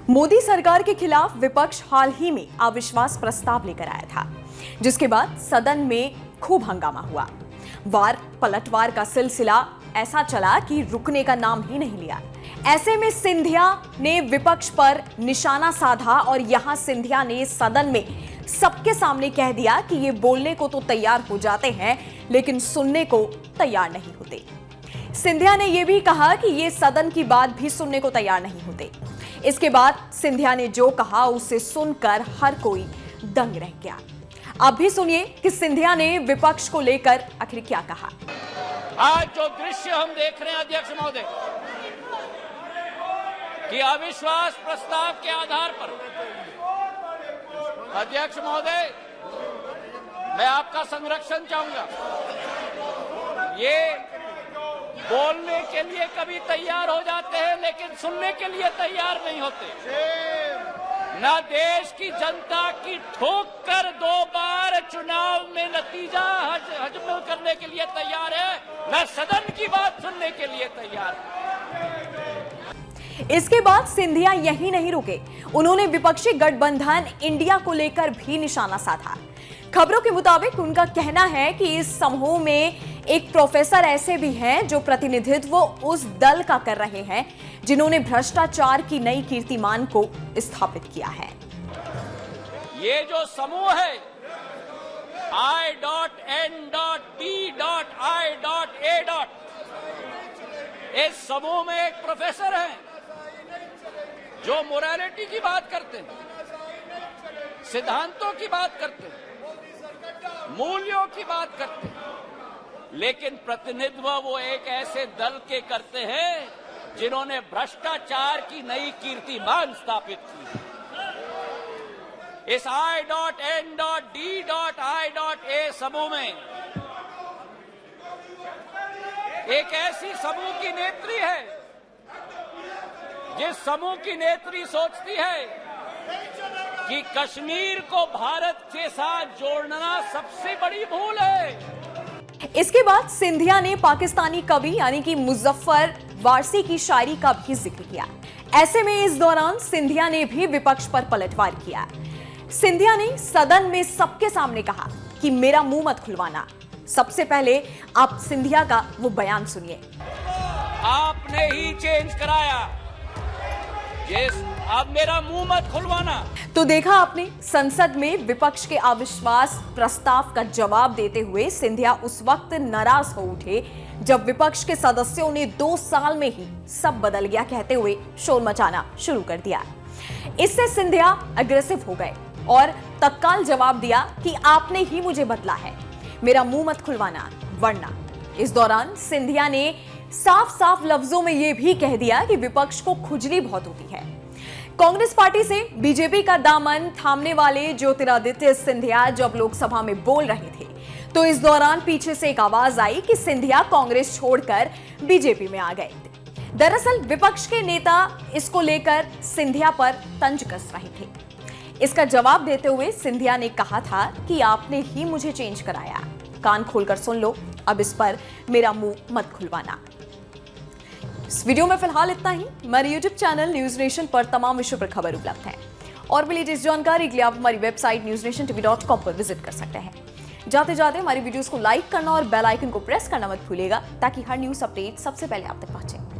मोदी सरकार के खिलाफ विपक्ष हाल ही में अविश्वास प्रस्ताव लेकर आया था, जिसके बाद सदन में खूब हंगामा हुआ। वार पलटवार का सिलसिला ऐसा चला कि रुकने का नाम ही नहीं लिया। ऐसे में सिंधिया ने विपक्ष पर निशाना साधा और यहां सिंधिया ने सदन में सबके सामने कह दिया कि ये बोलने को तो तैयार हो जाते हैं, लेकिन सुनने को तैयार नहीं होते। सिंधिया ने यह भी कहा कि ये सदन की बात भी सुनने को तैयार नहीं होते। इसके बाद सिंधिया ने जो कहा उसे सुनकर हर कोई दंग रह गया। आप भी सुनिए कि सिंधिया ने विपक्ष को लेकर आखिर क्या कहा। आज जो दृश्य हम देख रहे हैं अध्यक्ष महोदय, कि अविश्वास प्रस्ताव के आधार पर अध्यक्ष महोदय, मैं आपका संरक्षण चाहूंगा। ये बोलने के लिए कभी तैयार हो जाते हैं, लेकिन सुनने के लिए तैयार नहीं होते। न देश की जनता की ठोक कर 2 बार चुनाव में नतीजा हजम करने के लिए तैयार है, न सदन की बात सुनने के लिए तैयार है। इसके बाद सिंधिया यही नहीं रुके, उन्होंने विपक्षी गठबंधन इंडिया को लेकर भी निशाना साधा। खबरों के मुताबिक उनका कहना है कि इस समूह में एक प्रोफेसर ऐसे भी हैं जो प्रतिनिधित्व उस दल का कर रहे हैं जिन्होंने भ्रष्टाचार की नई कीर्तिमान को स्थापित किया है। ये जो समूह है I.N.T.I.A. इस समूह में एक प्रोफेसर है जो मोरालिटी की बात करते हैं, सिद्धांतों की बात करते हैं, मूल्यों की बात करते हैं, लेकिन प्रतिनिधित्व वो एक ऐसे दल के करते हैं जिन्होंने भ्रष्टाचार की नई कीर्तिमान स्थापित की। इस I.N.D.I.A. समूह में एक ऐसी समूह की नेत्री है जिस समूह की नेत्री सोचती है कि कश्मीर को भारत के साथ जोड़ना सबसे बड़ी भूल है। इसके बाद सिंधिया ने पाकिस्तानी कवि यानी कि मुजफ्फर वारसी की शायरी का भी जिक्र किया। ऐसे में इस दौरान सिंधिया ने भी विपक्ष पर पलटवार किया। सिंधिया ने सदन में सबके सामने कहा कि मेरा मुंह मत खुलवाना। सबसे पहले आप सिंधिया का वो बयान सुनिए। आपने ही चेंज कराया, अब मेरा मुंह मत खुलवाना। तो देखा आपने, संसद में विपक्ष के अविश्वास प्रस्ताव का जवाब देते हुए सिंधिया उस वक्त नाराज हो उठे जब विपक्ष के सदस्यों ने 2 साल में ही सब बदल गया कहते हुए शोर मचाना शुरू कर दिया। इससे सिंधिया अग्रेसिव हो गए और तत्काल जवाब दिया कि आपने ही मुझे बदला है, मेरा मुंह मत खुलवाना वरना। इस दौरान सिंधिया ने साफ साफ लफ्जों में यह भी कह दिया कि विपक्ष को खुजली बहुत होती है। कांग्रेस पार्टी से बीजेपी का दामन थामने वाले ज्योतिरादित्य सिंधिया जब लोकसभा में बोल रहे थे तो इस दौरान पीछे से एक आवाज आई कि सिंधिया कांग्रेस छोड़कर बीजेपी में आ गए। दरअसल विपक्ष के नेता इसको लेकर सिंधिया पर तंज कस रहे थे। इसका जवाब देते हुए सिंधिया ने कहा था कि आपने ही मुझे चेंज कराया, कान खोलकर सुन लो, अब इस पर मेरा मुंह मत खुलवाना। इस वीडियो में फिलहाल इतना ही। हमारे YouTube चैनल न्यूज नेशन पर तमाम विषयों पर खबर उपलब्ध है और भी लेटेस्ट जानकारी के लिए आप हमारी वेबसाइट newsnationtv.com पर विजिट कर सकते हैं। जाते जाते हमारी वीडियोस को लाइक करना और बेल आइकन को प्रेस करना मत भूलिएगा ताकि हर न्यूज अपडेट सबसे पहले आप तक पहुंचे।